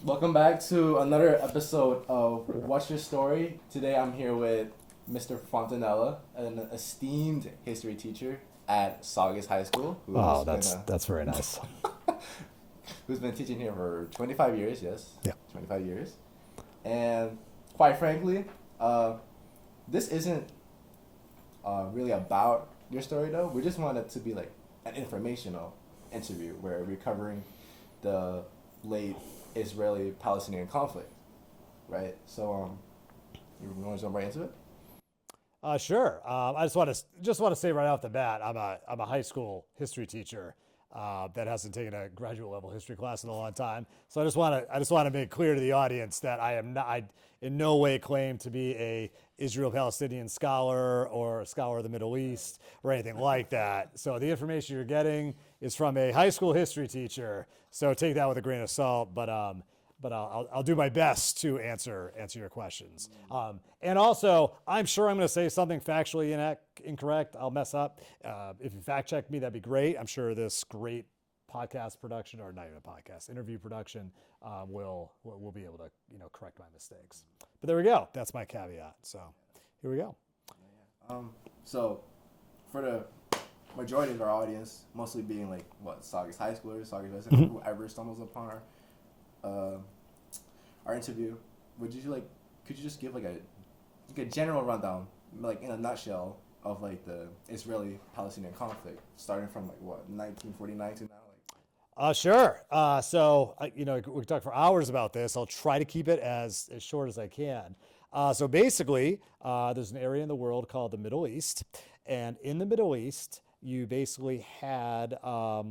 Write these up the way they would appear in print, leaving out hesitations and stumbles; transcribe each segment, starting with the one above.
Welcome back to another episode of What's Your Story? Today I'm here with Mr. Fontanella, an esteemed history teacher at Saugus High School, Oh, that's very nice. who's been teaching here for 25 years, yes? Yeah. 25 years. And quite frankly, this isn't really about your story though. We just want it to be like an informational interview where we're covering the late Israeli-Palestinian conflict, right? So, you want to jump right into it? Sure. I just want to say right off the bat, I'm a high school history teacher that hasn't taken a graduate level history class in a long time. So I just want to make clear to the audience that I in no way claim to be a Israel-Palestinian scholar or a scholar of the Middle East or anything like that. So the information you're getting is from a high school history teacher. So take that with a grain of salt. But I'll do my best to answer your questions. And also, I'm sure I'm going to say something factually incorrect. I'll mess up. If you fact check me, that'd be great. I'm sure this great podcast production, or not even a podcast, interview production, will be able to correct my mistakes. But there we go. That's my caveat. So here we go. So, for the majority of our audience, mostly being like Saugus High Schoolers, Saugus residents, whoever stumbles upon uh, our interview, could you just give like a general rundown, like in a nutshell, of like the Israeli-Palestinian conflict, starting from 1949 to now? Sure. We can talk for hours about this. I'll try to keep it as short as I can. So basically, there's an area in the world called the Middle East, and in the Middle East, you basically had a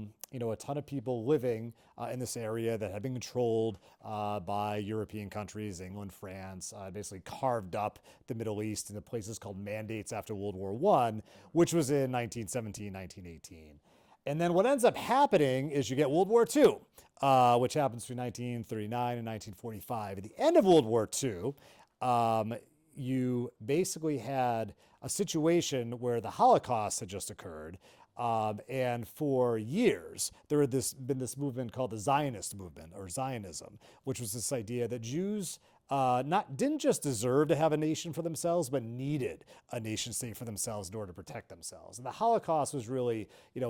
ton of people living in this area that had been controlled by European countries, England, France, basically carved up the Middle East into places called mandates after World War I, which was in 1917, 1918. And then what ends up happening is you get World War II, which happens between 1939 and 1945. At the end of World War II, you basically had a situation where the Holocaust had just occurred. And for years, there had been this movement called the Zionist movement, or Zionism, which was this idea that Jews didn't just deserve to have a nation for themselves, but needed a nation state for themselves in order to protect themselves. And the Holocaust was really,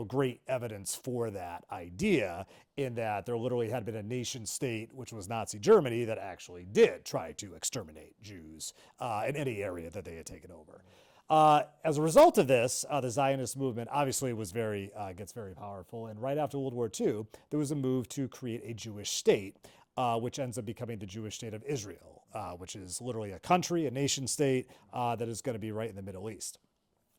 great evidence for that idea, in that there literally had been a nation state, which was Nazi Germany, that actually did try to exterminate Jews in any area that they had taken over. As a result of this, the Zionist movement obviously gets very powerful. And right after World War II, there was a move to create a Jewish state, which ends up becoming the Jewish state of Israel, which is literally a country, a nation state that is going to be right in the Middle East.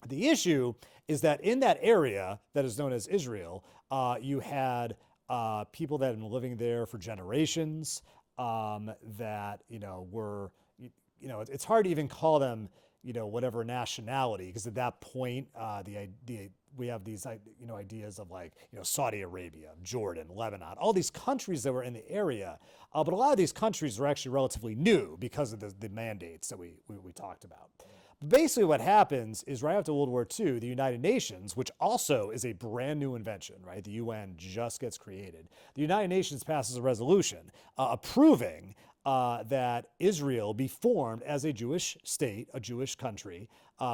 The issue is that in that area that is known as Israel, you had people that had been living there for generations that, it's hard to even call them whatever nationality, because at that point, we have these, ideas of Saudi Arabia, Jordan, Lebanon, all these countries that were in the area. But a lot of these countries were actually relatively new because of the mandates that we talked about. But basically what happens is right after World War II, the United Nations, which also is a brand new invention, right? The UN just gets created. The United Nations passes a resolution approving that Israel be formed as a Jewish state, a Jewish country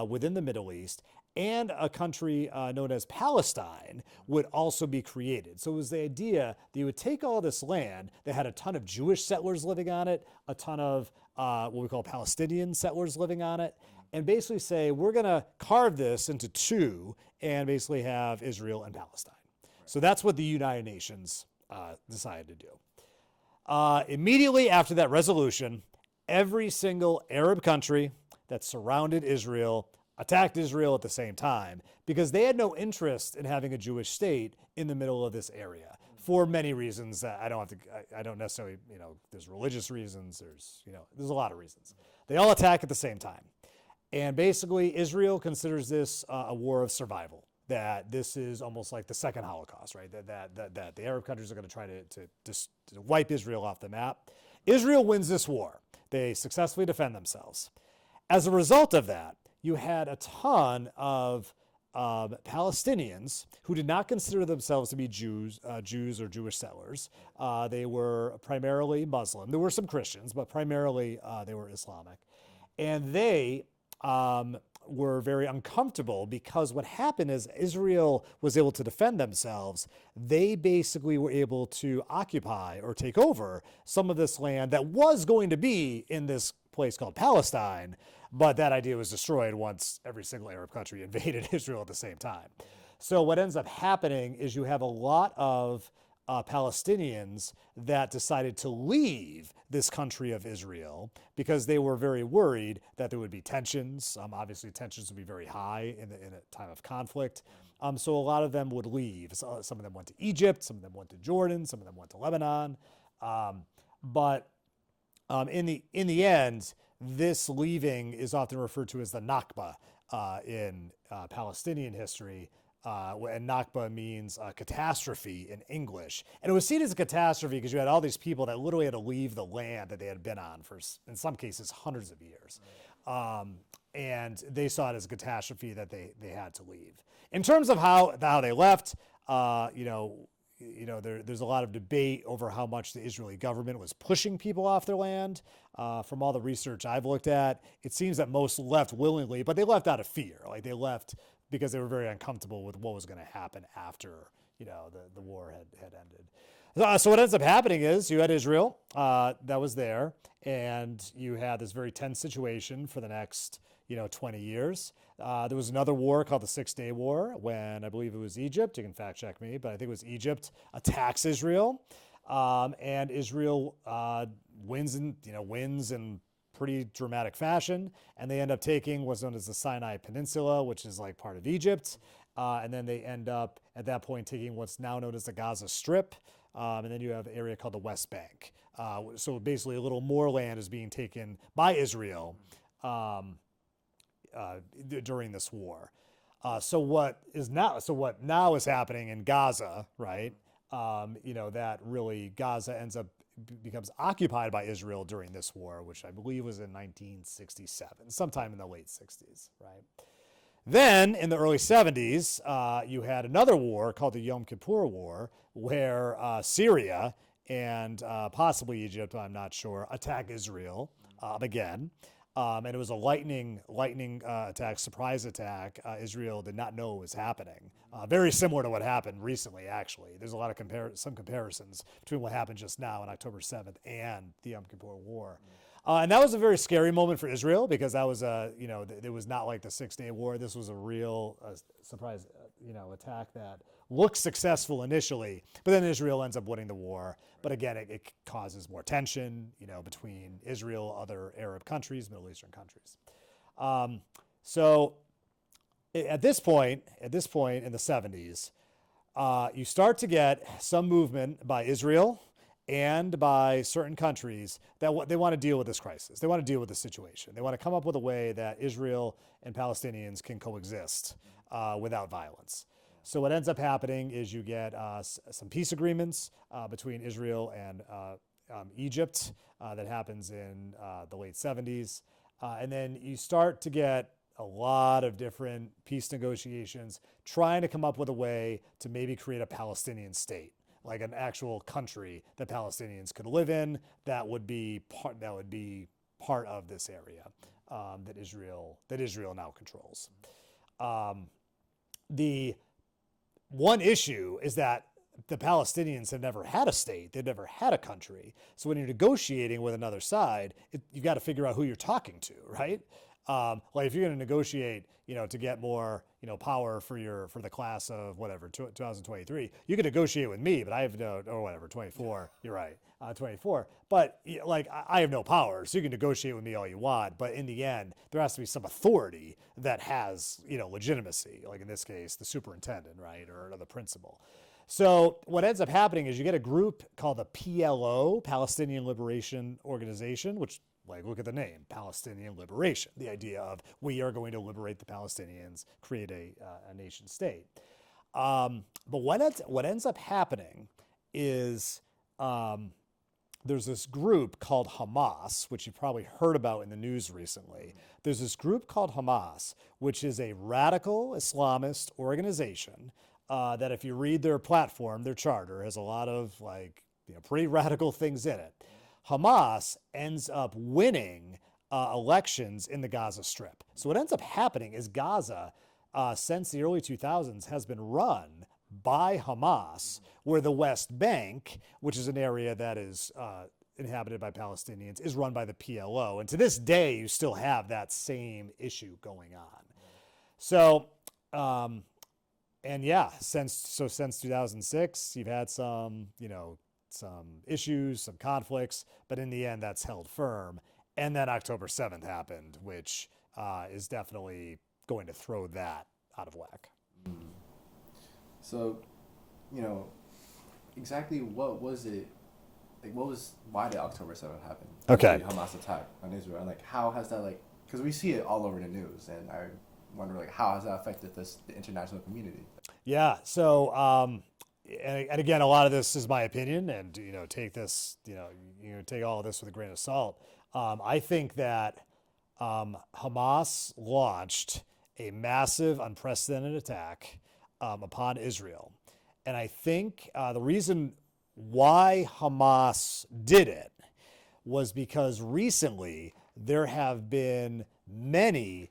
within the Middle East, and a country known as Palestine would also be created. So it was the idea that you would take all this land that had a ton of Jewish settlers living on it, a ton of what we call Palestinian settlers living on it, and basically say, we're going to carve this into two and basically have Israel and Palestine. So that's what the United Nations decided to do. Immediately after that resolution, every single Arab country that surrounded Israel attacked Israel at the same time, because they had no interest in having a Jewish state in the middle of this area for many reasons that I don't necessarily, there's religious reasons, there's a lot of reasons. They all attack at the same time. And basically Israel considers this a war of survival, that this is almost like the second Holocaust, right? That the Arab countries are going to try to wipe Israel off the map. Israel wins this war. They successfully defend themselves. As a result of that, you had a ton of Palestinians who did not consider themselves to be Jews or Jewish settlers. They were primarily Muslim. There were some Christians, but primarily they were Islamic. And they were very uncomfortable because what happened is Israel was able to defend themselves. They basically were able to occupy or take over some of this land that was going to be in this place called Palestine, but that idea was destroyed once every single Arab country invaded Israel at the same time. So what ends up happening is you have a lot of Palestinians that decided to leave this country of Israel because they were very worried that there would be tensions. Obviously, tensions would be very high in a time of conflict. So a lot of them would leave. So some of them went to Egypt, some of them went to Jordan, some of them went to Lebanon. But in the end, this leaving is often referred to as the Nakba in Palestinian history. And Nakba means catastrophe in English. And it was seen as a catastrophe because you had all these people that literally had to leave the land that they had been on for, in some cases, hundreds of years. And they saw it as a catastrophe that they had to leave. In terms of how they left, there's a lot of debate over how much the Israeli government was pushing people off their land. From all the research I've looked at, it seems that most left willingly, but they left out of fear. Like they left because they were very uncomfortable with what was going to happen after, the war had ended. So what ends up happening is you had Israel that was there, and you had this very tense situation for the next, 20 years. There was another war called the 6-Day War when I believe it was Egypt. You can fact check me, but I think it was Egypt attacks Israel, and Israel wins in pretty dramatic fashion, and they end up taking what's known as the Sinai Peninsula, which is like part of Egypt, and then they end up at that point taking what's now known as the Gaza Strip, and then you have an area called the West Bank. So basically, a little more land is being taken by Israel during this war. So what now is happening in Gaza, right? That really Gaza becomes occupied by Israel during this war, which I believe was in 1967, sometime in the late 60s, right? Then in the early 70s, you had another war called the Yom Kippur War, where Syria and possibly Egypt, I'm not sure, attack Israel again. And it was a lightning attack, surprise attack. Israel did not know it was happening. Very similar to what happened recently, actually. There's a lot of some comparisons between what happened just now on October 7th and the Yom Kippur War. And that was a very scary moment for Israel because that was it was not like the 6-Day War. This was a real surprise, attack that looked successful initially, but then Israel ends up winning the war. But again, it causes more tension, between Israel, other Arab countries, Middle Eastern countries. So at this point in the 70s, you start to get some movement by Israel and by certain countries that they want to deal with this crisis. They want to deal with the situation. They want to come up with a way that Israel and Palestinians can coexist without violence. So what ends up happening is you get some peace agreements between Israel and Egypt that happens in the late 70s. And then you start to get a lot of different peace negotiations trying to come up with a way to maybe create a Palestinian state, like an actual country that Palestinians could live in that would be part of this area that Israel now controls. The one issue is that the Palestinians have never had a state. They've never had a country. So when you're negotiating with another side, you got to figure out who you're talking to, right? Like if you're going to negotiate, to get more, power for the class of whatever, 2023, you can negotiate with me, but I have or whatever, 24, you're right, 24. But I have no power, so you can negotiate with me all you want. But in the end, there has to be some authority that has, legitimacy, like in this case, the superintendent, right, or the principal. So what ends up happening is you get a group called the PLO, Palestinian Liberation Organization, which, look at the name, Palestinian Liberation, the idea of we are going to liberate the Palestinians, create a nation state. But what ends up happening is the there's this group called Hamas, which you've probably heard about in the news recently. There's this group called Hamas, which is a radical Islamist organization that if you read their platform, their charter has a lot of like, pretty radical things in it. Hamas ends up winning elections in the Gaza Strip. So what ends up happening is Gaza, since the early 2000s, has been run by Hamas, where the West Bank, which is an area that is inhabited by Palestinians, is run by the PLO. And to this day, you still have that same issue going on. So, and yeah, since 2006, you've had some issues, some conflicts, but in the end, that's held firm. And then October 7th happened, which is definitely going to throw that out of whack. So, exactly what was it? Like, why did October 7th happen? Okay. The Hamas attack on Israel. And, like, how has that, like, because we see it all over the news, and I wonder, like, how has that affected the international community? Yeah. So, and again, a lot of this is my opinion, and, take this, take all of this with a grain of salt. I think that Hamas launched a massive, unprecedented attack upon Israel. And I think the reason why Hamas did it was because recently there have been many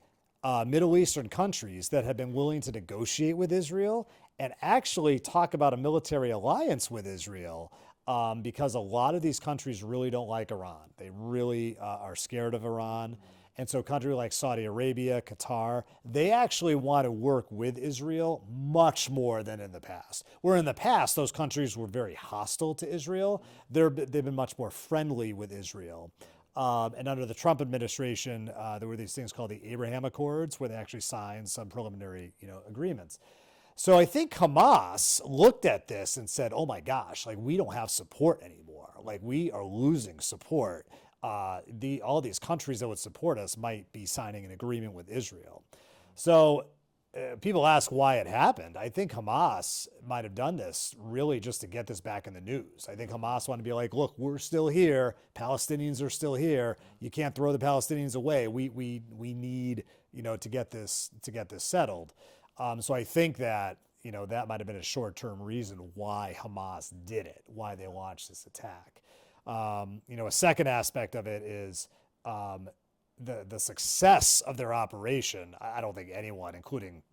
Middle Eastern countries that have been willing to negotiate with Israel and actually talk about a military alliance with Israel, because a lot of these countries really don't like Iran. They really are scared of Iran. And so countries like Saudi Arabia, Qatar, they actually want to work with Israel much more than in the past. Where in the past, those countries were very hostile to Israel. They've been much more friendly with Israel. And under the Trump administration, there were these things called the Abraham Accords, where they actually signed some preliminary, agreements. So I think Hamas looked at this and said, oh my gosh, like we don't have support anymore. Like we are losing support. All these countries that would support us might be signing an agreement with Israel. So people ask why it happened. I think Hamas might have done this really just to get this back in the news. I think Hamas wanted to be like, look, we're still here. Palestinians are still here. You can't throw the Palestinians away. We need, to get this settled. So I think that, that might have been a short-term reason why Hamas did it, why they launched this attack. A second aspect of it is the success of their operation. I don't think anyone, including,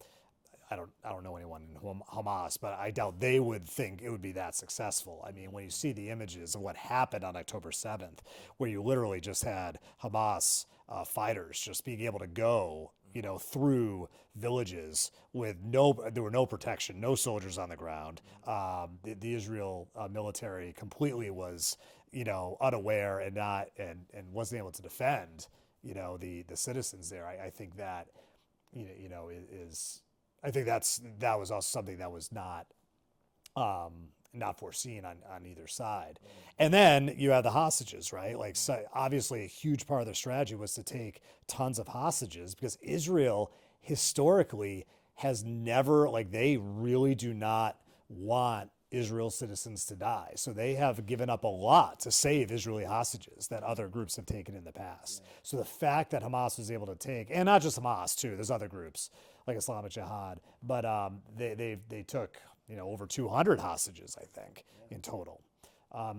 I don't know anyone in Hamas, but I doubt they would think it would be that successful. I mean, when you see the images of what happened on October 7th, where you literally just had Hamas fighters just being able to go, through villages with there were no protection, no soldiers on the ground. The Israel military completely was, unaware and wasn't able to defend, the citizens there. I think that, I think that was also something that was not foreseen on either side. And then you have the hostages, right? Like, so obviously a huge part of their strategy was to take tons of hostages because Israel historically has never, they really do not want Israel citizens to die. So they have given up a lot to save Israeli hostages that other groups have taken in the past. Yeah. So the fact that Hamas was able to take, and not just Hamas too, there's other groups like Islamic Jihad, but they took, over 200 hostages, I think, in total.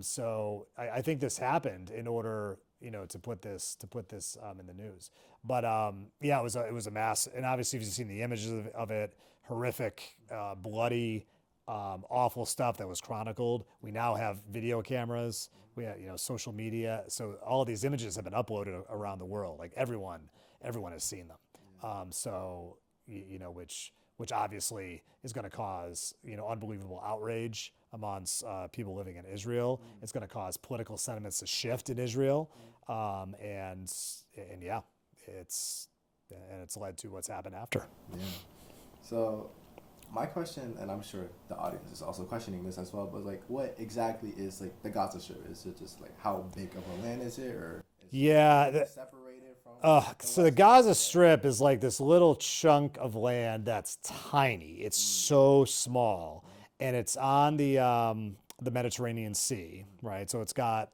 So I think this happened in order, to put this in the news. But yeah, it was a mass, and obviously, if you've seen the images of it, horrific, bloody, awful stuff that was chronicled. We now have video cameras. We have, social media. So all of these images have been uploaded around the world. Like everyone has seen them. So which obviously is going to cause, unbelievable outrage amongst people living in Israel. It's going to cause political sentiments to shift in Israel. And yeah, it's led to what's happened after. Yeah. So my question, and I'm sure the audience is also questioning this as well, but what exactly is the Gaza Strip? Is it just how big of a land is it, or is it separated from? So the Gaza Strip is this little chunk of land that's tiny. It's so small, and it's on the the Mediterranean Sea, right? So it's got,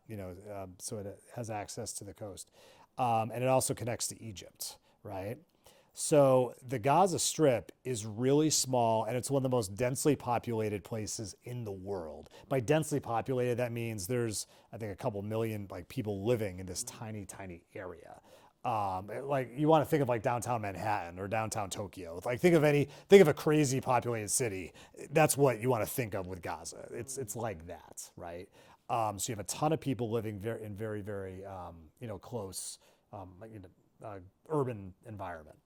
so it has access to the coast. And it also connects to Egypt, right? So the Gaza Strip is really small, and it's one of the most densely populated places in the world. By densely populated, that means there's, I think, a couple million like people living in this tiny, tiny area. Like you want to think of like downtown Manhattan or downtown Tokyo. Like think of a crazy populated city. That's what you want to think of with Gaza. It's like that, right? So you have a ton of people living in very, very, close, urban environment.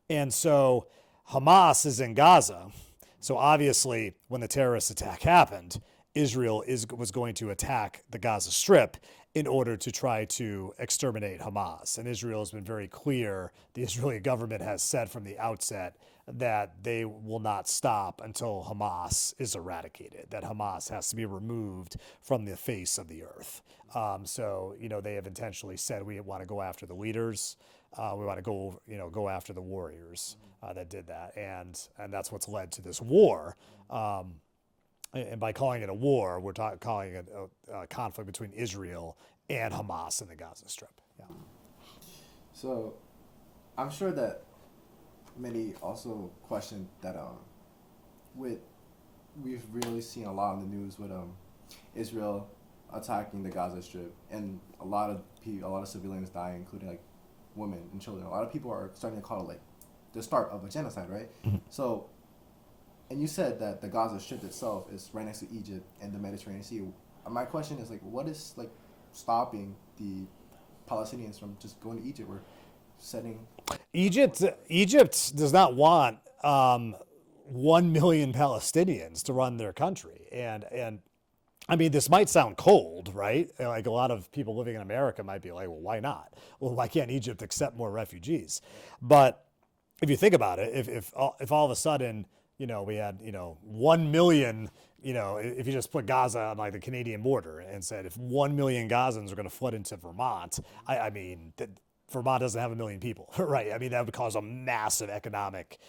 And so Hamas is in Gaza. So obviously, when the terrorist attack happened, Israel was going to attack the Gaza Strip in order to try to exterminate Hamas. And Israel has been very clear. The Israeli government has said from the outset that they will not stop until Hamas is eradicated, that Hamas has to be removed from the face of the earth. So, they have intentionally said we want to go after the leaders. We want to go after the warriors that did that. And that's what's led to this war. And by calling it a war, we're calling it a conflict between Israel and Hamas in the Gaza Strip. Yeah. So, I'm sure that many also question that we've really seen a lot on the news with Israel attacking the Gaza Strip, and a lot of civilians dying, including like women and children. A lot of people are starting to call it like the start of a genocide, right? Mm-hmm. So. And you said that the Gaza Strip itself is right next to Egypt and the Mediterranean Sea. My question is like, what is like stopping the Palestinians from just going to Egypt or setting? Egypt does not want 1 million Palestinians to run their country, and I mean, this might sound cold, right? Like a lot of people living in America might be like, well, why not? Well, why can't Egypt accept more refugees? But if you think about it, if all of a sudden, we had, 1 million, if you just put Gaza on like the Canadian border and said if 1 million Gazans are going to flood into Vermont, I mean, Vermont doesn't have 1 million people, right? I mean, that would cause a massive economic,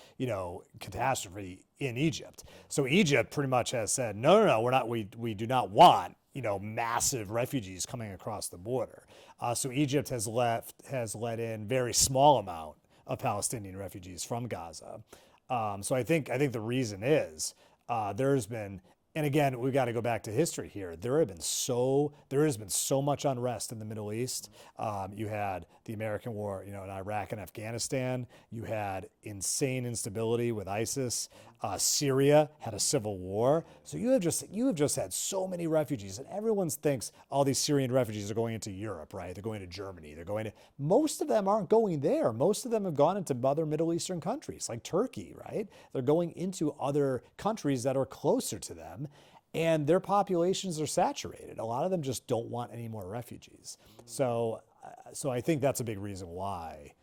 catastrophe in Egypt. So Egypt pretty much has said, no, we do not want, massive refugees coming across the border. So Egypt has let in very small amount of Palestinian refugees from Gaza. So I think the reason is there's been, and again, we've got to go back to history here. There has been so much unrest in the Middle East. You had the American war, in Iraq and Afghanistan. You had insane instability with ISIS. Syria had a civil war. So you have just had so many refugees, and everyone thinks all these Syrian refugees are going into Europe, right? They're going to Germany. Most of them aren't going there. Most of them have gone into other Middle Eastern countries like Turkey, right? They're going into other countries that are closer to them. And their populations are saturated. A lot of them just don't want any more refugees. So I think that's a big reason why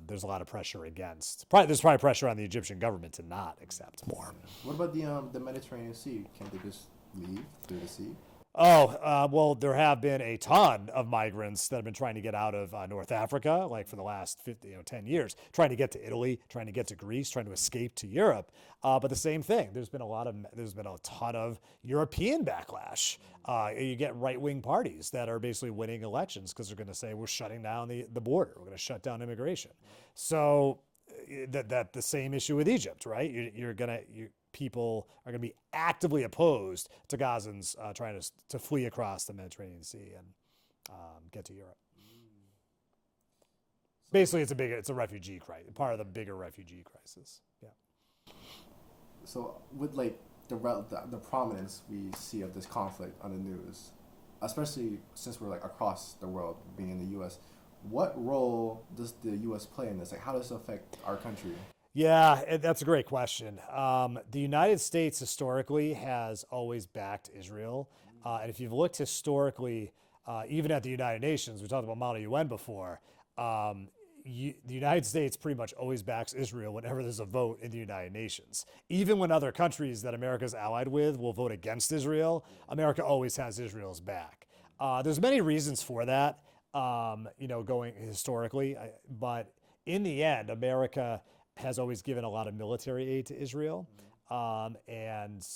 there's a lot of pressure there's probably pressure on the Egyptian government to not accept more. What about the Mediterranean Sea? Can't they just leave through the sea? Well, there have been a ton of migrants that have been trying to get out of North Africa, like for the last 10 years, trying to get to Italy, trying to get to Greece, trying to escape to Europe. But the same thing, there's been a ton of European backlash. You get right-wing parties that are basically winning elections because they're going to say we're shutting down the border, we're going to shut down immigration. So that the same issue with Egypt, right? People are going to be actively opposed to Gazans trying to flee across the Mediterranean Sea and get to Europe. Basically, it's a refugee crisis, part of the bigger refugee crisis. Yeah. So with like the prominence we see of this conflict on the news, especially since we're like across the world, being in the U.S., what role does the U.S. play in this? Like, how does it affect our country? Yeah, that's a great question. The United States historically has always backed Israel. And if you've looked historically, even at the United Nations, we talked about Model UN before, the United States pretty much always backs Israel whenever there's a vote in the United Nations. Even when other countries that America's allied with will vote against Israel, America always has Israel's back. There's many reasons for that, going historically. But in the end, America has always given a lot of military aid to Israel. And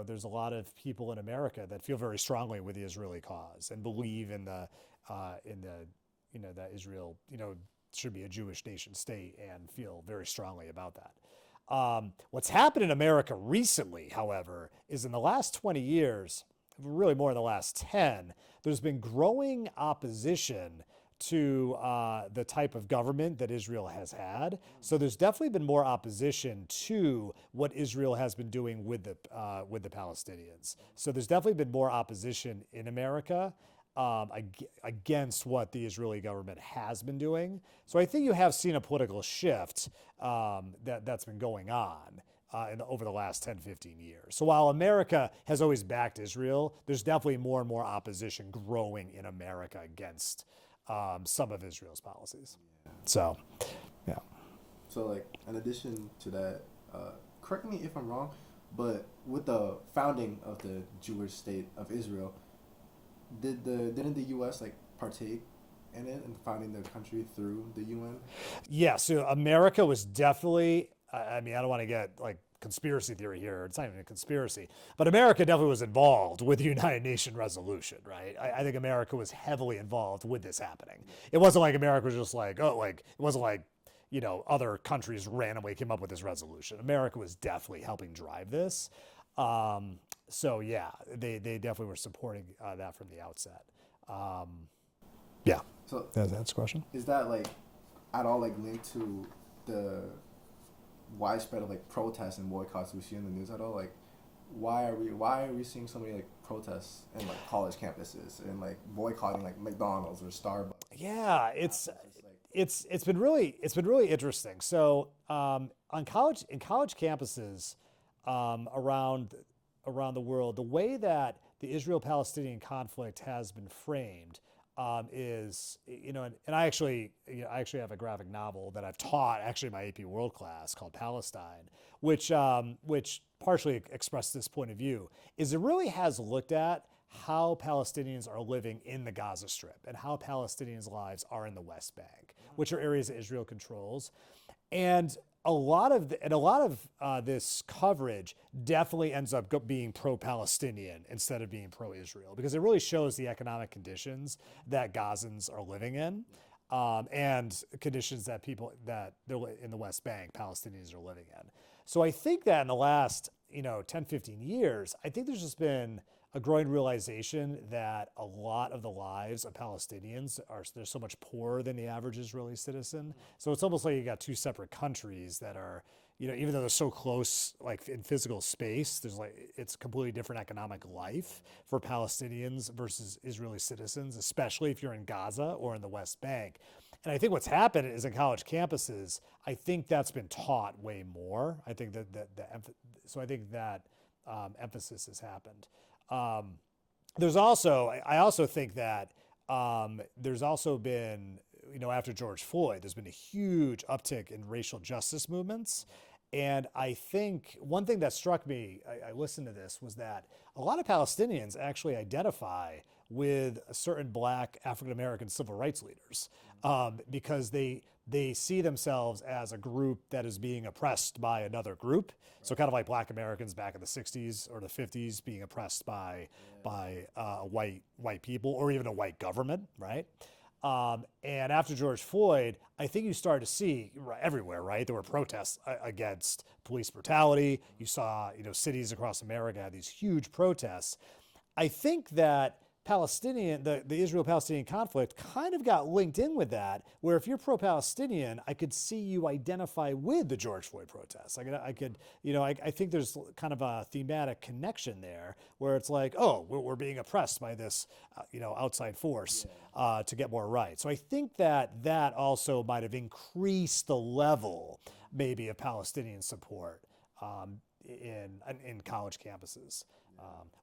there's a lot of people in America that feel very strongly with the Israeli cause and believe in that Israel, should be a Jewish nation state and feel very strongly about that. What's happened in America recently, however, is in the last 20 years, really more in the last 10, there's been growing opposition to the type of government that Israel has had. So there's definitely been more opposition to what Israel has been doing with the Palestinians. So there's definitely been more opposition in America against what the Israeli government has been doing. So I think you have seen a political shift that's been going on over the last 10, 15 years. So while America has always backed Israel, there's definitely more and more opposition growing in America against some of Israel's policies. So, yeah. So, like, in addition to that, correct me if I'm wrong, but with the founding of the Jewish state of Israel, didn't the U.S. like partake in it and founding the country through the UN? Yeah. So America was definitely. I mean, I don't want to get like conspiracy theory here. It's not even a conspiracy, but America definitely was involved with the United Nations resolution, right? I think America was heavily involved with this happening. It wasn't like America was just like, it wasn't like, other countries randomly came up with this resolution. America was definitely helping drive this. So yeah, they definitely were supporting that from the outset. Yeah. So that's the question. Is that like at all like linked to the widespread of like protests and boycotts we see in the news at all? Like, why are we seeing so many like protests in like college campuses and like boycotting like McDonald's or Starbucks? Yeah, it's been really interesting. So in college campuses around the world, the way that the Israel-Palestinian conflict has been framed is, and I actually have a graphic novel that I've taught actually in my AP World class called Palestine, which partially expressed this point of view, is it really has looked at how Palestinians are living in the Gaza Strip and how Palestinians' lives are in the West Bank, which are areas that Israel controls. And a lot of this coverage definitely ends up being pro-Palestinian instead of being pro-Israel, because it really shows the economic conditions that Gazans are living in, and conditions that people that they're in the West Bank, Palestinians are living in. So I think that in the last 10, 15 years, I think there's just been a growing realization that a lot of the lives of Palestinians they're so much poorer than the average Israeli citizen. So it's almost like you got two separate countries that are, even though they're so close, like in physical space, it's a completely different economic life for Palestinians versus Israeli citizens, especially if you're in Gaza or in the West Bank. And I think what's happened is in college campuses, I think that's been taught way more. I think that emphasis has happened. I also think that there's also been, after George Floyd, there's been a huge uptick in racial justice movements. And I think one thing that struck me, I listened to this, was that a lot of Palestinians actually identify with certain Black African-American civil rights leaders because they see themselves as a group that is being oppressed by another group. So kind of like Black Americans back in the 60s or the 50s being oppressed by white people or even a white government, right? And after George Floyd, I think you started to see everywhere, right? There were protests against police brutality. You saw, cities across America had these huge protests. I think that the Israel-Palestinian conflict kind of got linked in with that, where if you're pro-Palestinian, I could see you identify with the George Floyd protests. I think there's kind of a thematic connection there where it's like, oh, we're being oppressed by this, outside force to get more rights. So I think that also might have increased the level maybe of Palestinian support in college campuses.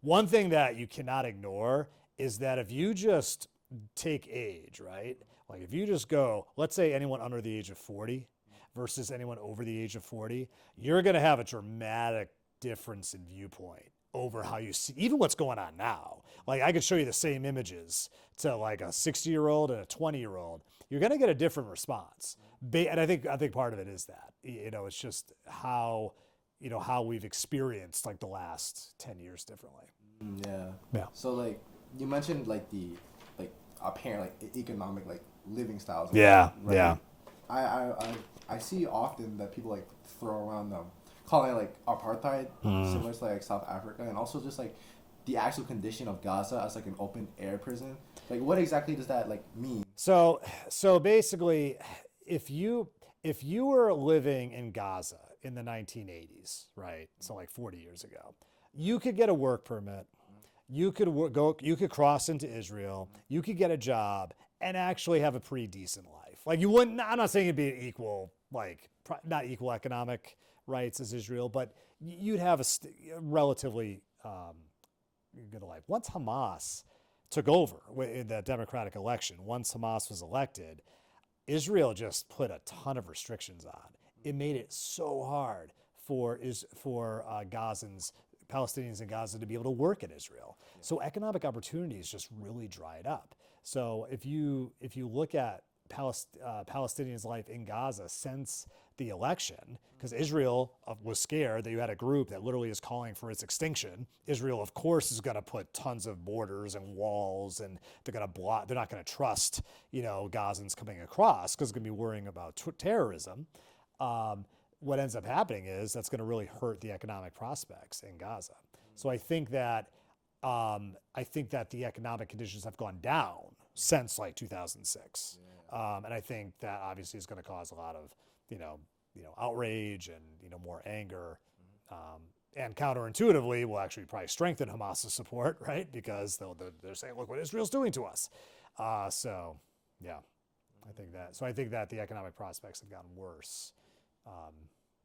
One thing that you cannot ignore is that if you just take age, right? Like if you just go, let's say anyone under the age of 40 versus anyone over the age of 40, you're going to have a dramatic difference in viewpoint over how you see even what's going on now. Like I could show you the same images to like a 60-year-old and a 20-year-old. You're going to get a different response. And I think part of it is that, it's just how how we've experienced like the last 10 years differently. Yeah. Yeah. So like you mentioned like the like apparent like economic like living styles. Yeah. Right? Yeah. I see often that people like throw around calling it like apartheid, similar to like South Africa, and also just like the actual condition of Gaza as like an open air prison. Like what exactly does that like mean? So basically, if you were living in Gaza in the 1980s, right? So like 40 years ago, you could get a work permit. You could you could cross into Israel. You could get a job and actually have a pretty decent life. Like you wouldn't. I'm not saying it'd be equal, like not equal economic rights as Israel, but you'd have a relatively good life. Once Hamas took over in the democratic election, once Hamas was elected, Israel just put a ton of restrictions on. It made it so hard for Gazans, Palestinians in Gaza to be able to work in Israel. So economic opportunities just really dried up. So if you look at Palestinians' life in Gaza since the election, because Israel was scared that you had a group that literally is calling for its extinction. Israel, of course, is going to put tons of borders and walls, and they're going to block. They're not going to trust, Gazans coming across because they're going to be worrying about terrorism. What ends up happening is that's going to really hurt the economic prospects in Gaza. So I think that the economic conditions have gone down since like 2006, and I think that obviously is going to cause a lot of outrage and more anger, and counterintuitively will actually probably strengthen Hamas's support, right? Because they're saying, look what Israel's doing to us. So yeah, I think that the economic prospects have gotten worse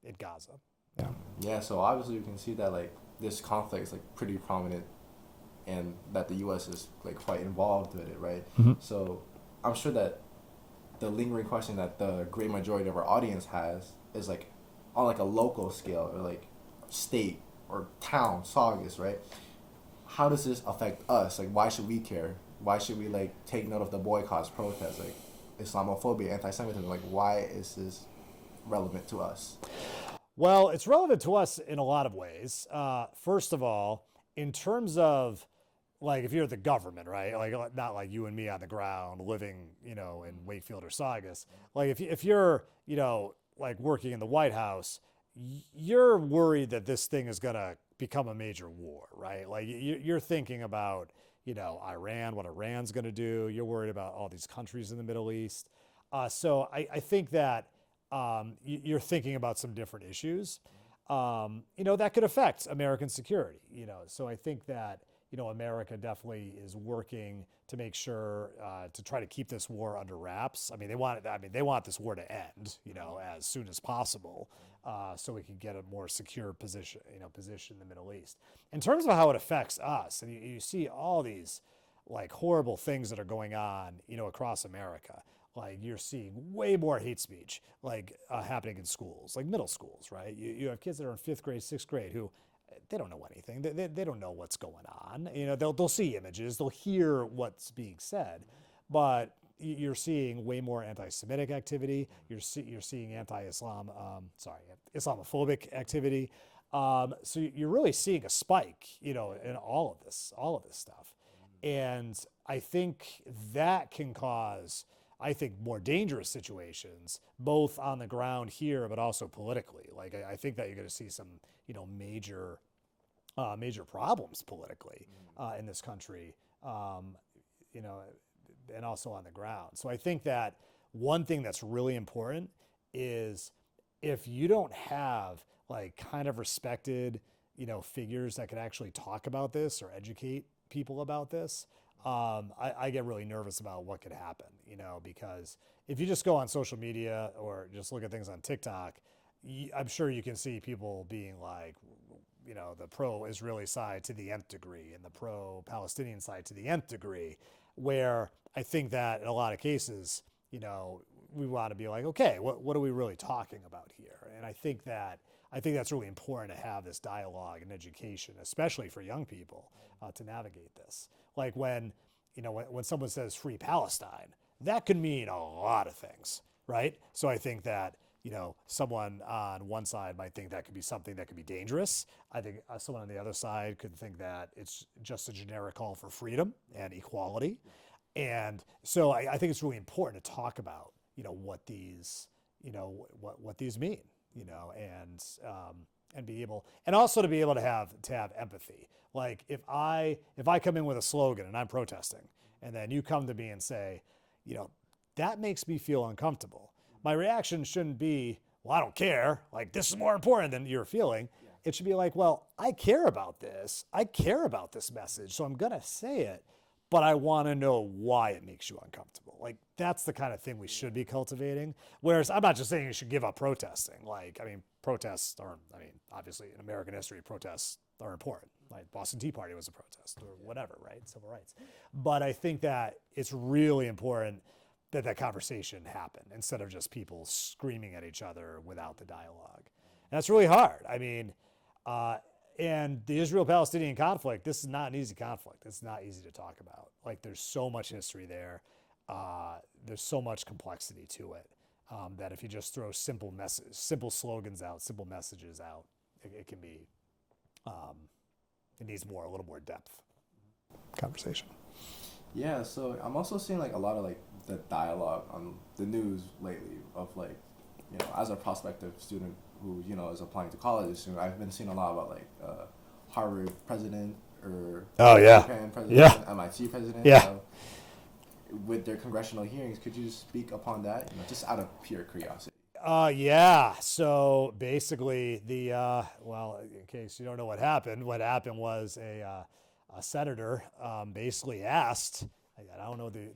in Gaza. Yeah. Yeah. So obviously you can see that like this conflict is like pretty prominent, and that the U.S. is like quite involved with it, right? Mm-hmm. So I'm sure that the lingering question that the great majority of our audience has is like on like a local scale or like state or town, Saugus, right? How does this affect us? Like, why should we care? Why should we like take note of the boycotts, protests, like Islamophobia, anti-Semitism? Like, why is this relevant to us? Well, it's relevant to us in a lot of ways. First of all, in terms of like if you're the government, right? Like not like you and me on the ground living, in Wakefield or Saugus. Like if you're, like working in the White House, you're worried that this thing is going to become a major war, right? Like you're thinking about, Iran, what Iran's going to do. You're worried about all these countries in the Middle East. So I think that you're thinking about some different issues, that could affect American security, So I think that, America definitely is working to make sure to try to keep this war under wraps. I mean, they want this war to end, as soon as possible, so we can get a more secure position in the Middle East. In terms of how it affects us, and you see all these like horrible things that are going on, across America. Like you're seeing way more hate speech like happening in schools, like middle schools, right? You have kids that are in 5th grade, 6th grade who they don't know anything. They don't know what's going on. They'll see images, they'll hear what's being said, but you're seeing way more anti-Semitic activity. You're seeing Islamophobic activity. So you're really seeing a spike, in all of this stuff, and I think that can cause, more dangerous situations, both on the ground here, but also politically. Like, I think that you're going to see some, major problems politically in this country, and also on the ground. So I think that one thing that's really important is if you don't have like kind of respected, figures that could actually talk about this or educate people about this, I get really nervous about what could happen, because if you just go on social media or just look at things on TikTok, I'm sure you can see people being like, the pro-Israeli side to the nth degree and the pro-Palestinian side to the nth degree, where I think that in a lot of cases, we want to be like, okay, what are we really talking about here? And I think that's really important to have this dialogue and education, especially for young people, to navigate this. Like when someone says free Palestine, that could mean a lot of things, right? So I think that someone on one side might think that could be something that could be dangerous. I think someone on the other side could think that it's just a generic call for freedom and equality. And so I think it's really important to talk about, what these, what these mean, and be able, and also to be able to have empathy. Like if I come in with a slogan and I'm protesting, and then you come to me and say, that makes me feel uncomfortable. My reaction shouldn't be, well, I don't care. Like, this is more important than you're feeling. Yeah. It should be like, well, I care about this. I care about this message. So I'm going to say it, but I want to know why it makes you uncomfortable. Like, that's the kind of thing we should be cultivating. Whereas I'm not just saying you should give up protesting. Like, obviously in American history, protests are important. Like Boston Tea Party was a protest or whatever, right? Civil rights. But I think that it's really important that conversation happen instead of just people screaming at each other without the dialogue. And that's really hard. And the Israel-Palestinian conflict, this is not an easy conflict. It's not easy to talk about. Like, there's so much history there. There's so much complexity to it that if you just throw simple slogans out, simple messages out, it can be, it needs a little more depth conversation. Yeah, so I'm also seeing like a lot of like the dialogue on the news lately of like, as a prospective student who, is applying to college soon, I've been seeing a lot about like Harvard president or Japan president, MIT president, with their congressional hearings. Could you speak upon that, just out of pure curiosity? So basically in case you don't know what happened was a senator basically asked, I don't know the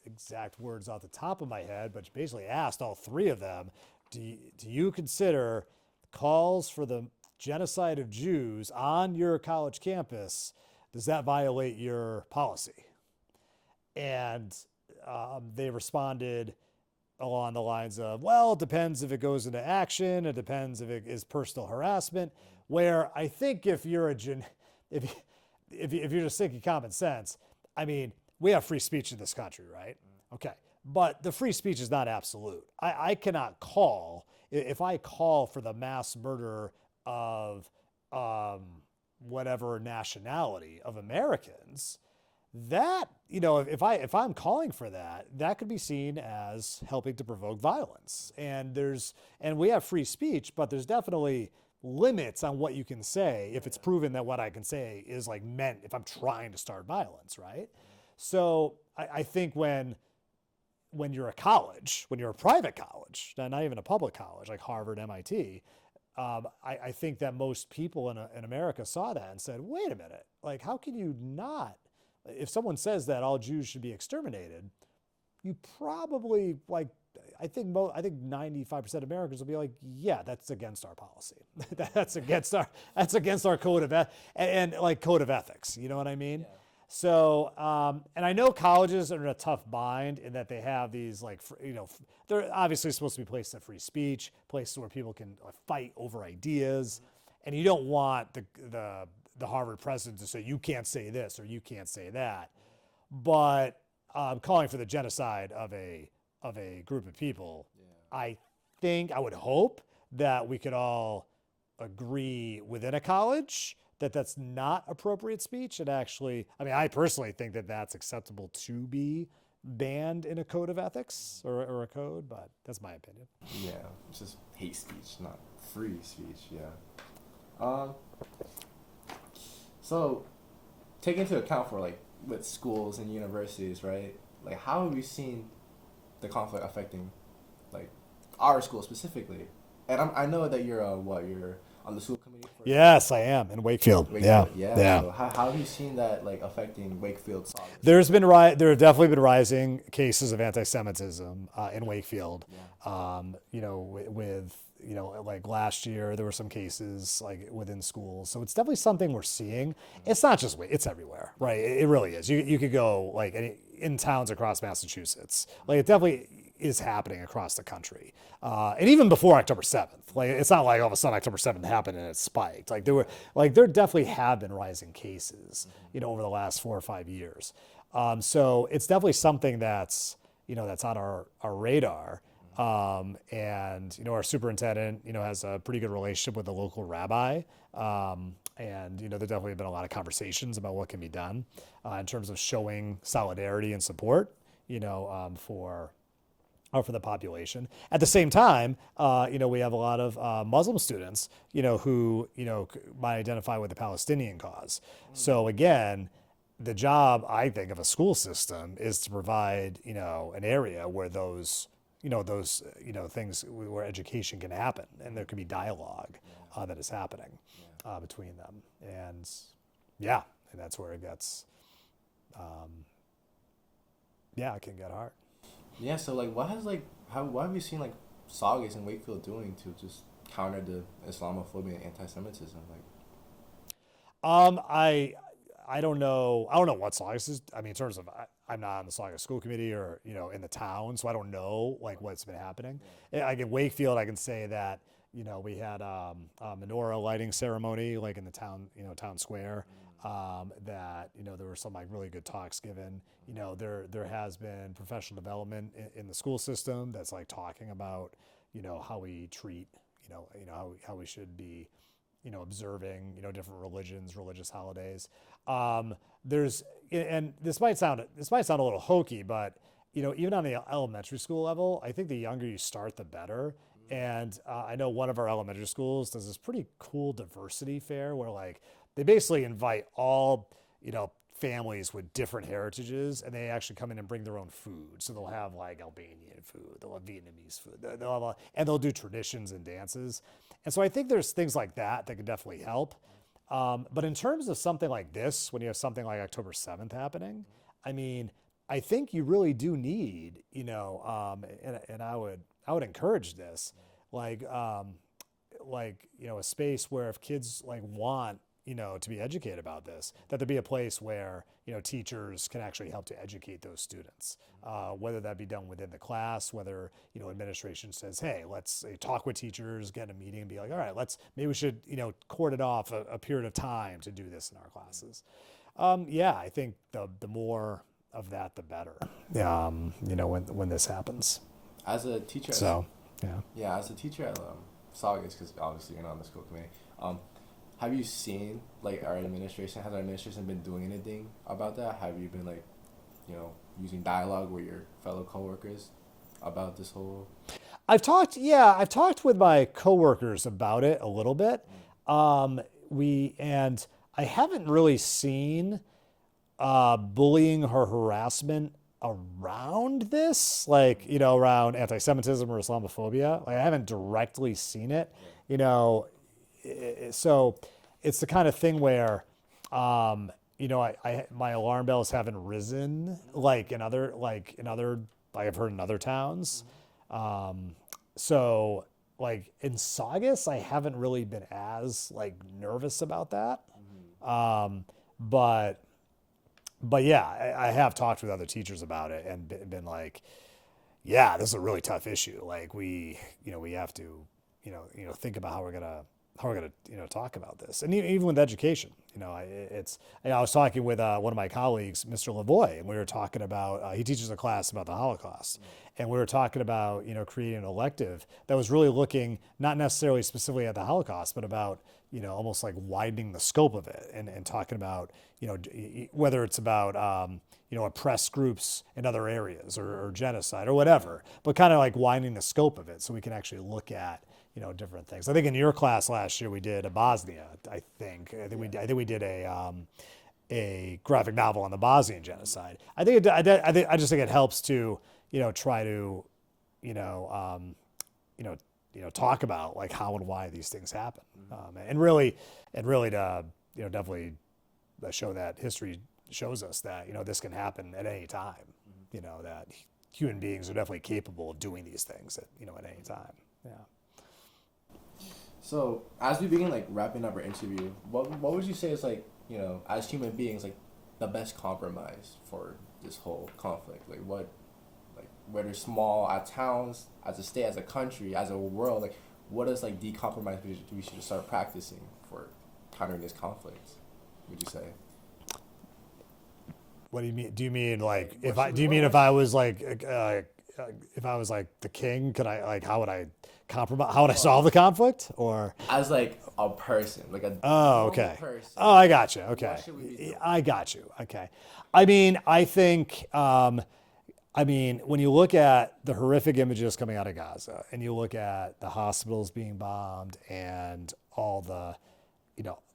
exact words off the top of my head, but basically asked all three of them, do you consider calls for the genocide of Jews on your college campus, does that violate your policy? And they responded along the lines of, well, it depends if it goes into action, it depends if it is personal harassment, where I think if you're if you're just thinking common sense, we have free speech in this country, right? Okay. But the free speech is not absolute. I cannot call, if I call for the mass murder of whatever nationality of Americans, that, if I'm calling for that, that could be seen as helping to provoke violence. And we have free speech, but there's definitely limits on what you can say if it's proven that what I can say is like meant if I'm trying to start violence, right? So I think when you're a college, when you're a private college, not even a public college like Harvard, MIT, I think that most people in America saw that and said, wait a minute, like how can you not? If someone says that all Jews should be exterminated, you probably I think 95% of Americans will be like, yeah, that's against our policy. that's against our code of code of ethics. You know what I mean? Yeah. So, and I know colleges are in a tough bind in that they have these they're obviously supposed to be places of free speech, places where people can fight over ideas, and you don't want the Harvard president to say you can't say this or you can't say that, but calling for the genocide of a group of people, I would hope that we could all agree within a college that that's not appropriate speech. And actually, I personally think that that's acceptable to be banned in a code of ethics or a code, but that's my opinion. Yeah, it's just hate speech, not free speech. Yeah. So, take into account for with schools and universities, right? Like, how have you seen the conflict affecting our school specifically? And I know that you're on the school committee. Yes, I am in Wakefield. Yeah. So how have you seen that like Wakefield solid? There have definitely been rising cases of anti-Semitism in Wakefield. Yeah. With like last year there were some cases like within schools. So it's definitely something we're seeing. It's not just it's everywhere, right? It really is. You could go in towns across Massachusetts. Like it definitely is happening across the country. And even before October 7th, it's not like all of a sudden October 7th happened and it spiked. There definitely have been rising cases, over the last 4 or 5 years. So it's definitely something that's on our radar. And, our superintendent, has a pretty good relationship with the local rabbi. And, there definitely have been a lot of conversations about what can be done in terms of showing solidarity and support, for the population. At the same time, we have a lot of Muslim students, who, might identify with the Palestinian cause. So again, the job, I think, of a school system is to provide, an area where those things where education can happen and there can be dialogue that is happening between them. And and that's where it gets, it can get hard. Yeah, so like, what have you seen like Saugus and Wakefield doing to just counter the Islamophobia and anti-Semitism? Like, I don't know. I don't know what Saugus is. I mean, in terms of, I'm not on the Saugus school committee or in the town, so I don't know like what's been happening. Like in Wakefield, I can say that we had a menorah lighting ceremony like in the town, town square. That there were some like really good talks given. There has been professional development in the school system that's like talking about how we treat how we should be observing different religions, religious holidays. There's, and this might sound a little hokey, but even on the elementary school level, I think the younger you start, the better. And I know one of our elementary schools does this pretty cool diversity fair where like they basically invite all families with different heritages, and they actually come in and bring their own food. So they'll have like Albanian food, they'll have Vietnamese food, and they'll do traditions and dances. And so I think there's things like that could definitely help. But in terms of something like this, when you have something like October 7th happening, I mean, I think you really do need, and I would encourage this, like a space where if kids like want, to be educated about this, that there be a place where, teachers can actually help to educate those students, whether that be done within the class, whether, administration says, hey, let's talk with teachers, get a meeting and be like, all right, maybe we should, court it off a period of time to do this in our classes. I think the more of that, the better, when this happens. As a teacher, as a teacher at Saugus, because obviously you're not on the school committee, have you seen, like, has our administration been doing anything about that? Have you been, like, using dialogue with your fellow coworkers about this whole... I've talked with my coworkers about it a little bit. And I haven't really seen bullying or harassment around this, like, around anti-Semitism or Islamophobia. Like, I haven't directly seen it, so it's the kind of thing where, my alarm bells haven't risen like I've heard in other towns. So like in Saugus, I haven't really been as like nervous about that. But yeah, I have talked with other teachers about it and been like, yeah, this is a really tough issue. Like we have to, think about how we're gonna talk about this. And even with education, I was talking with one of my colleagues, Mr. Lavoie, and we were talking about, he teaches a class about the Holocaust. And we were talking about, creating an elective that was really looking not necessarily specifically at the Holocaust, but about, almost like widening the scope of it and talking about, whether it's about, oppressed groups in other areas or genocide or whatever, but kind of like widening the scope of it so we can actually look at, different things. I think in your class last year we did a Bosnia. I think we did a graphic novel on the Bosnian genocide. I just think it helps to try to talk about like how and why these things happen, and really to definitely show that history shows us that this can happen at any time. That human beings are definitely capable of doing these things at any time. Yeah. So as we begin like wrapping up our interview, what would you say is like, as human beings, like the best compromise for this whole conflict? Like whether small, as towns, as a state, as a country, as a world, like what is like the compromise we should start practicing for countering this conflict, would you say? What do you mean? Do you mean like if I was like if I was like the king, could I like how would I compromise? How would I solve the conflict? Or As like a person, like a oh, normal okay. person, Oh, I got you. Okay, what should we be doing? I got you. Okay. I mean, I think. I mean, when you look at the horrific images coming out of Gaza, and you look at the hospitals being bombed, and all the,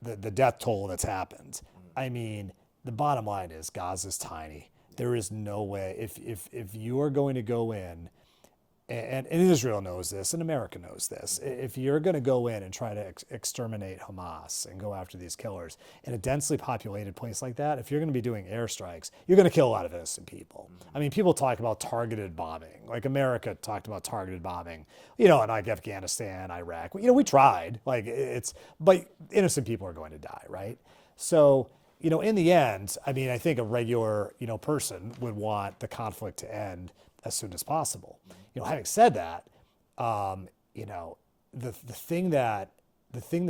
the death toll that's happened. I mean, the bottom line is Gaza's tiny. There is no way if you are going to go in, and Israel knows this, and America knows this. If you're going to go in and try to exterminate Hamas and go after these killers in a densely populated place like that, if you're going to be doing airstrikes, you're going to kill a lot of innocent people. I mean, people talk about targeted bombing. Like America talked about targeted bombing, in like Afghanistan, Iraq. We tried. But innocent people are going to die, right? So, in the end, I mean, I think a regular, person would want the conflict to end as soon as possible. Having said that, the thing that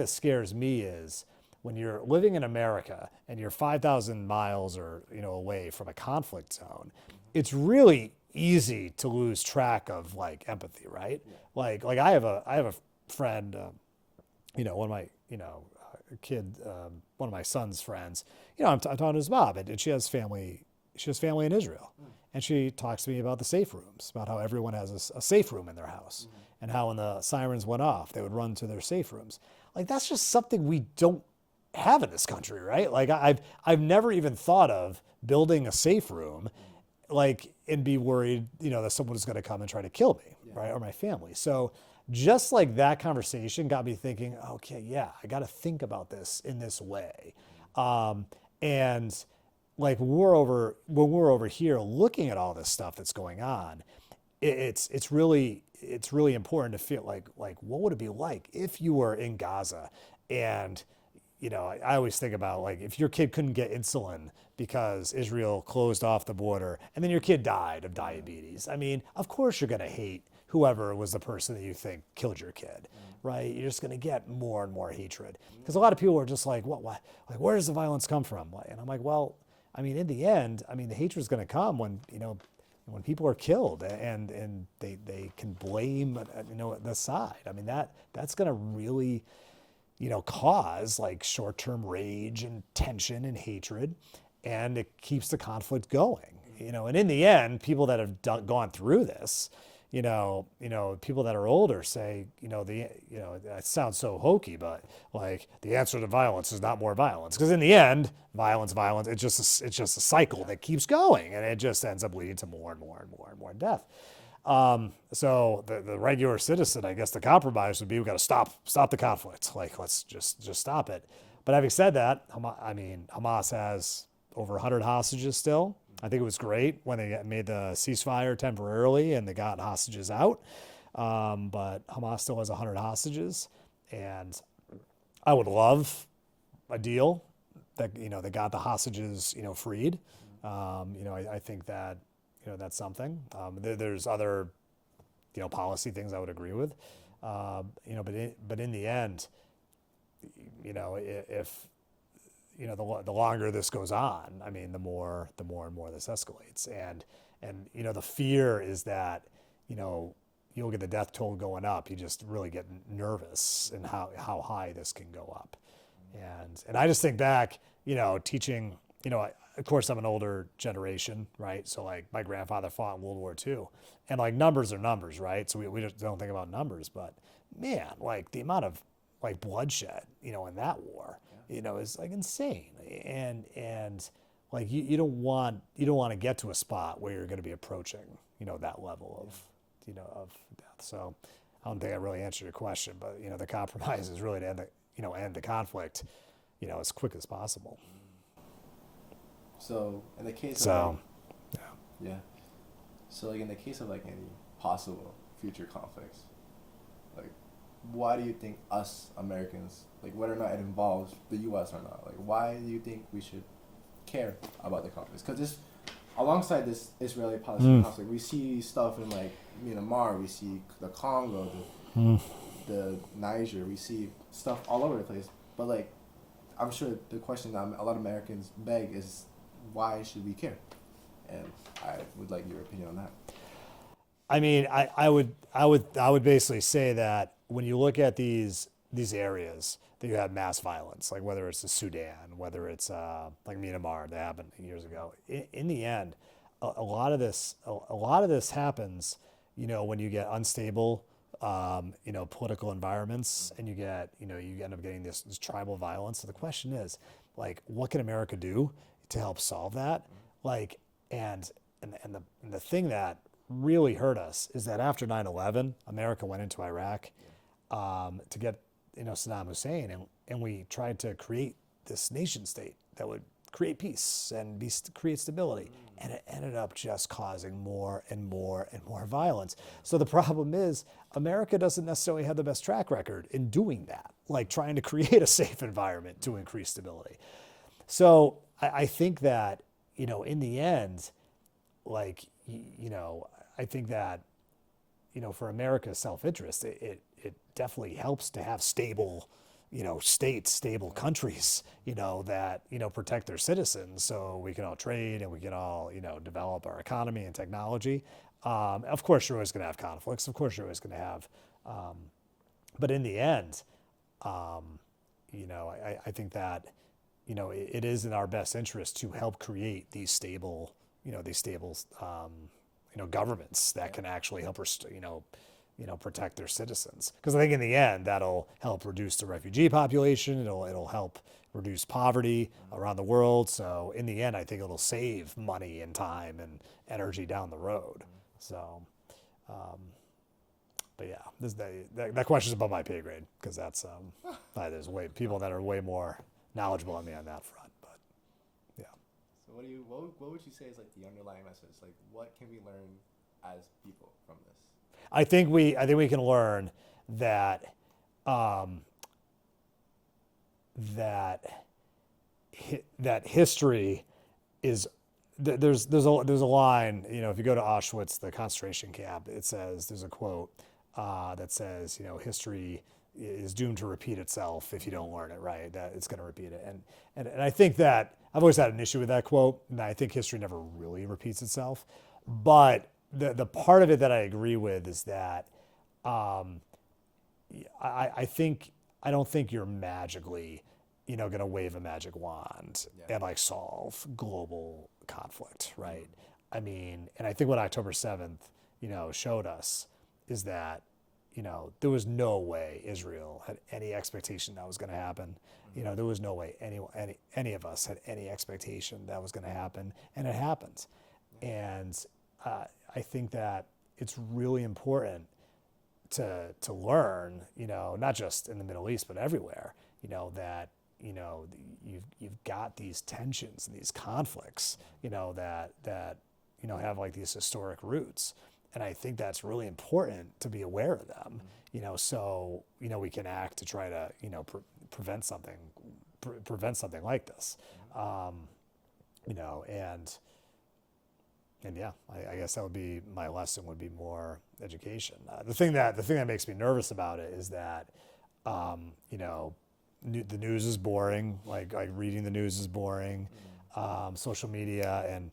scares me is when you're living in America and you're 5,000 miles or away from a conflict zone, it's really easy to lose track of like empathy, right? Yeah. Like I have a friend, one of my one of my son's friends. I'm talking to his mom, and she has family. She has family in Israel. And she talks to me about the safe rooms, about how everyone has a safe room in their house, and how when the sirens went off, they would run to their safe rooms. Like that's just something we don't have in this country, right? Like I've never even thought of building a safe room, like and be worried, that someone is going to come and try to kill me, right, or my family. So just like that conversation got me thinking, okay, yeah, I got to think about this in this way, and. Like when we're over here looking at all this stuff that's going on, it's really important to feel like what would it be like if you were in Gaza, and I always think about like if your kid couldn't get insulin because Israel closed off the border, and then your kid died of diabetes. I mean, of course you're gonna hate whoever was the person that you think killed your kid, right? You're just gonna get more and more hatred because a lot of people are just like, what, like where does the violence come from? And I'm like, well. I mean, in the end, the hatred is going to come when people are killed and they can blame the side. I mean that's going to really cause like short-term rage and tension and hatred, and it keeps the conflict going. And in the end, people that have gone through this. People that are older say, that sounds so hokey, but like the answer to violence is not more violence. Because in the end, violence, it's just a cycle that keeps going, and it just ends up leading to more and more and more and more death. So the regular citizen, I guess the compromise would be, we got to stop the conflict. Like, let's just stop it. But having said that, Hamas has over 100 hostages still. I think it was great when they made the ceasefire temporarily and they got hostages out. But Hamas still has 100 hostages. And I would love a deal that, they got the hostages, freed. I think that, that's something. There's other, policy things I would agree with. But in the end, if the longer this goes on, the more and more this escalates. And the fear is that, you'll get the death toll going up. You just really get nervous in how high this can go up. And I just think back, teaching, of course I'm an older generation, right? So like my grandfather fought in World War II, and like numbers are numbers, right? So we just don't think about numbers, but man, like the amount of like bloodshed, in that war, is like insane. And like you don't want to get to a spot where you're going to be approaching, that level of death. So I don't think I really answered your question, but the compromise is really to end the conflict, as quick as possible. So in the case of So like in the case of like any possible future conflicts, like why do you think us Americans, like whether or not it involves the U.S. or not, like why do you think we should care about the conflicts? Because this, alongside this Israeli-Palestinian conflict, we see stuff in like Myanmar, we see the Congo, the Niger, we see stuff all over the place. But like, I'm sure the question that a lot of Americans beg is, why should we care? And I would like your opinion on that. I mean, I would basically say that when you look at these areas that you have mass violence, like whether it's the Sudan, whether it's like Myanmar that happened years ago, in the end, a lot of this happens, when you get unstable, political environments, and you end up getting this tribal violence. So the question is, like, what can America do to help solve that? Like, and the thing that really hurt us is that after 9/11, America went into Iraq to get Saddam Hussein, and we tried to create this nation state that would create peace and create stability, and it ended up just causing more and more and more violence. So the problem is America doesn't necessarily have the best track record in doing that, like trying to create a safe environment to increase stability. So I think that in the end, like I think that for America's self-interest, it definitely helps to have stable, states, stable countries, that, protect their citizens so we can all trade and we can all, develop our economy and technology. Of course, you're always going to have conflicts. Of course, you're always going to have, but in the end, I think that, it is in our best interest to help create these stable, governments that can actually help protect their citizens. Because I think in the end, that'll help reduce the refugee population. It'll help reduce poverty around the world. So in the end, I think it'll save money and time and energy down the road. So, but yeah, that question is above my pay grade, because that's there's people that are way more knowledgeable than me on that front. But yeah. So what would you say is like the underlying message? Like, what can we learn as people from this? I think we can learn that that history is there's a line, if you go to Auschwitz, the concentration camp, it says, there's a quote that says, history is doomed to repeat itself if you don't learn it, right? That it's going to repeat it. And I think that I've always had an issue with that quote, and I think history never really repeats itself. But the part of it that I agree with is that I don't think you're magically, going to wave a magic wand and like solve global conflict, right? I mean, and I think what October 7th, showed us is that, there was no way Israel had any expectation that was going to happen. There was no way any of us had any expectation that was going to happen, and it happened. And I think that it's really important to learn, not just in the Middle East, but everywhere, that, you've got these tensions and these conflicts, that have like these historic roots. And I think that's really important to be aware of them, so, we can act to try to, prevent something like this, and yeah, I guess that would be my lesson, would be more education. The thing that makes me nervous about it is that, the news is boring. Like reading the news is boring. Social media and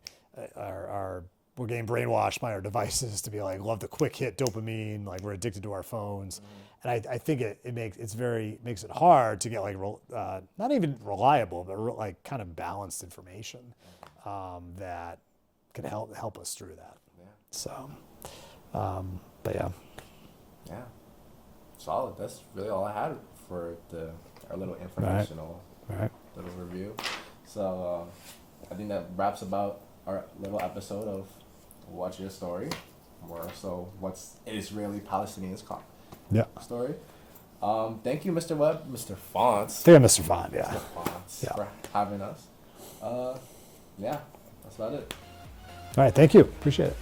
we're getting brainwashed by our devices to be like, love the quick hit dopamine. Like, we're addicted to our phones. And I think it makes it hard to get like not even reliable, but like kind of balanced information that can help us through that. Yeah. So, but yeah. Yeah. Solid. That's really all I had for our little informational little review. So I think that wraps about our little episode of What's Your Story? More so, what's Israeli-Palestinian story. Thank you, Mr. Webb, Mr. Fonts. Yeah, Mr. Font, yeah. Mr. Fonts for having us. Yeah, that's about it. All right, thank you. Appreciate it.